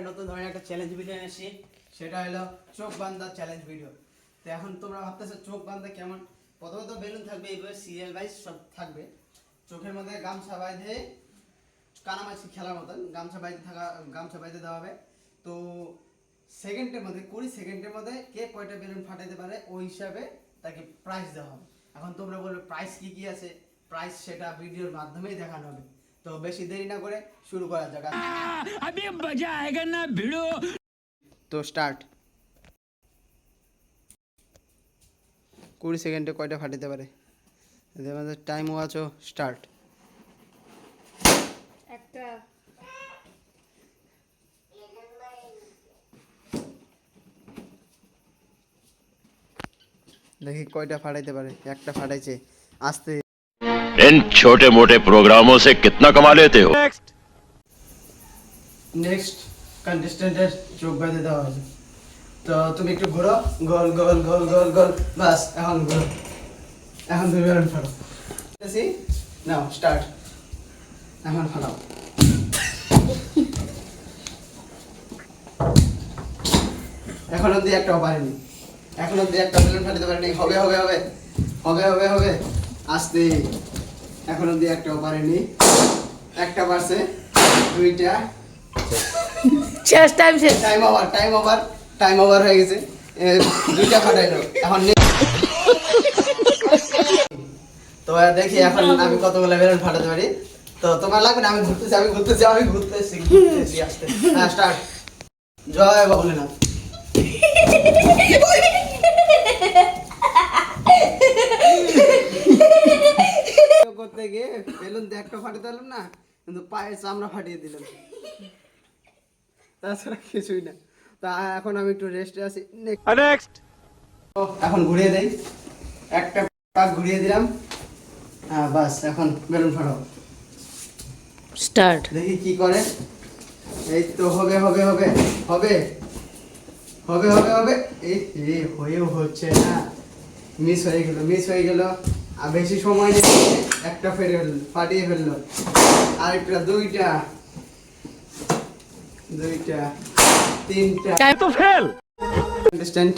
নতুন ধরনের একটা চ্যালেঞ্জ ভিডিও এনেছি, সেটা হলো চোখ বান্ধা চ্যালেঞ্জ ভিডিও। তো এখন তোমরা ভাবতেছো চোখ বান্ধা কেমন? প্রথমত বেলুন থাকবে, এইভাবে সিরিয়াল ওয়াইজ সব থাকবে। চোখের মধ্যে গামছা বাইধে, কানামাছি খেলার মতন গামছা বাইধে দেওয়া হবে। তো সেকেন্ডের মধ্যে 20 সেকেন্ডের মধ্যে কে কয়টা বেলুন ফাটাতে পারে ওই হিসাবে তাকে প্রাইজ দেওয়া হবে। এখন তোমরা বলবে প্রাইজ কি কি আছে, প্রাইজ সেটা ভিডিওর মাধ্যমেই দেখানো হবে। তো বেশি দেরি না করে শুরু করা যাক। अभी मजा आएगा ना भिड़ो। তো স্টার্ট। 20 সেকেন্ডে কয়টা ফাটাতে পারে? আমাদের টাইম ওয়াচ স্টার্ট। একটা দেখি কয়টা ফাটাইতে পারে। একটা ফাটাইছে, আস্তে। इन छोटे मोटे प्रोग्रामों से कितना कमा लेते हो? নেক্সট কন্টেস্টেন্টের চোখ বেঁধে দেওয়া হয়েছে। তো তুমি একটু ঘোরো, গোল গোল গোল গোল গোল, বাস এখন ঘোরো। এখন তুমি বেলুন ফাটাও। নাও স্টার্ট। এখন ফাটাও। এখন অব্দি একটাও পারেনি, এখন অব্দি একটা বেলুন ফাটাতে পারেনি। হবে হবে হবে হবে হবে হবে আস্তে। এখন অব্দি একটাও পারেনি, একটা পারছে, দুইটা। শেষ টাইম শেষ। টাইম ওভার হয়ে গেছে। দুইটা ফাটাইলো। এখন তো দেখি এখন আমি কতগুলো বেলুন ফাটাতে পারি। তো তোমার লাগবে না, আমি ঘুরতেছি আস্তে। হ্যাঁ স্টার্ট। জয় বাবুলে না। করতে গিয়ে বেলুন একটা ফাটাতে পারলাম না, কিন্তু পায়ের চামড়া ফাটিয়ে দিলাম, তাছাড়া কিছুই না। তা এখন আমি একটু রেস্টে আছি। নেক্সট এখন ঘুরিয়ে দেই, একটা পাক ঘুরিয়ে দিলাম। হ্যাঁ বাস, এখন বেলুন ফাটাও। স্টার্ট। দেখি কি করে। এই তো হবে হবে হবে হবে হবে হবে হবে এই হয়েও হচ্ছে না, মিস হয়ে গেল। আর বেশি সময় নেই, একটা ফাটিয়ে ফেললো। আরেকটা, দুইটা, তিনটা। तो फेल। কন্টেস্ট্যান্ট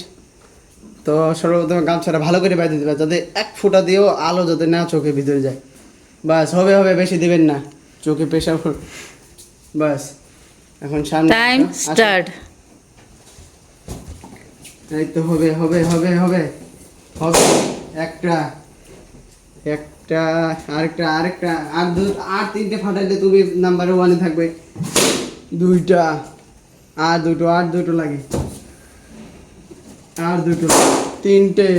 তো সর্বপ্রথম গামছাটা ভালো করে বেঁধে দিবা, যাতে এক ফোঁটা দিয়েও আলো যাতে না চোখের ভিতরে যায়। বাস হবে হবে, বেশি দিবেন না, চোখে প্রেশার। বাস এখন সামনে টাইম স্টার্ট। এই তো হবে হবে হবে হবে হবে। একটা আরেকটা আর তিনটে ফাটাইলে তুমি নাম্বার 1-এ থাকবে। দুইটা, আর দুটো লাগে, আর দুটো, তিনটে।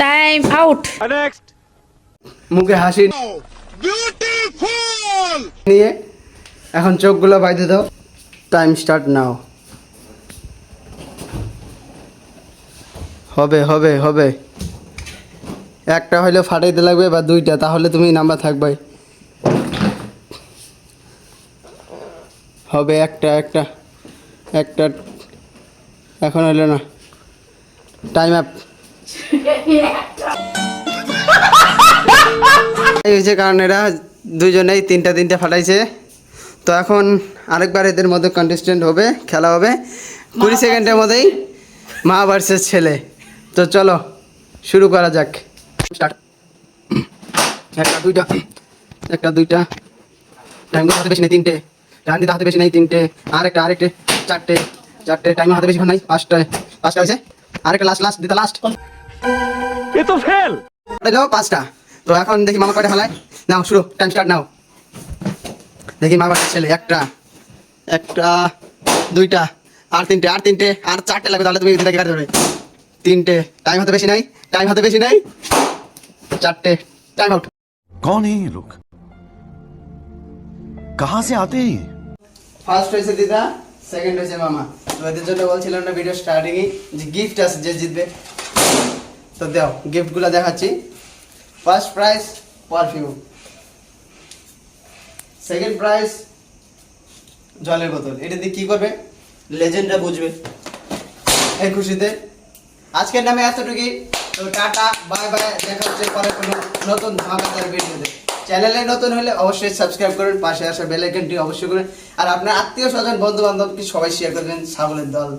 Time out. नेक्स्ट। মুখে হাসি নিয়ে এখন চোখগুলো বাইতে দাও। Time start now. হবে হবে হবে একটা হইলে ফাটাইতে লাগবে বা দুইটা, তাহলে তুমি নাম্বার থাকবে। হবে একটা এখন হইলো না। Time up. এই হয়েছে কারণ এরা দুইজনেই তিনটা ফাটাইছে। তো এখন আরেকবার এদের মধ্যে কন্টেস্টেন্ট হবে, খেলা হবে 20 সেকেন্ডের মধ্যেই, মা ভার্সেস ছেলে। তো চলো শুরু করা যাক। স্টার্ট। একটা দুইটা টাইম হাতে বেশি নেই, তিনটে। টাইম দিতে হাতে বেশি নেই, তিনটে। আরেকটা চারটে টাইম হাতে বেশি নাই, পাঁচটা হয়েছে। আরেকটা লাস্ট দিতে লাস্ট। ये तो फेल। পাঁচটা। তো এখন দেখি মামা কয়টা ফেলায়। নাও শুরু, টাইম স্টার্ট নাও। দেখি মা বাচ্চা ছেলে, একটা, দুইটা, আর তিনটে, আর চারটে লাগবে, তাহলে তুমি এদিকে কাটতে পারবে। তিনটে, টাইম হাতে বেশি নাই, চারটে, টাইম আউট। कौन है ये लोग? कहां से आते हैं? ফার্স্ট হয়েছে দিদা, সেকেন্ড হয়েছে মামা। তো এদের জন্য বলছিলাম না ভিডিও স্টার্টিংয়ে যে গিফট আছে, যে জিতবে। তো দাও গিফটগুলো দেখাচ্ছি। First prize perfume, second prize জলের বোতল। এটা দিয়ে কি করবে লেজেন্ডরা বুঝবে এই খুশিতে। আজকের নামে এতটুকুই। তো টাটা, বাই বাই, দেখা হচ্ছে পরে কোনো নতুন ধামাকাদার ভিডিওতে। চ্যানেলে নতুন হলে অবশ্যই সাবস্ক্রাইব করুন, পাশে আসা বেল আইকনটি অবশ্যই করুন, আর আপনার আত্মীয় স্বজন বন্ধু বান্ধবকে সবাই শেয়ার করবেন ছাগলের দল।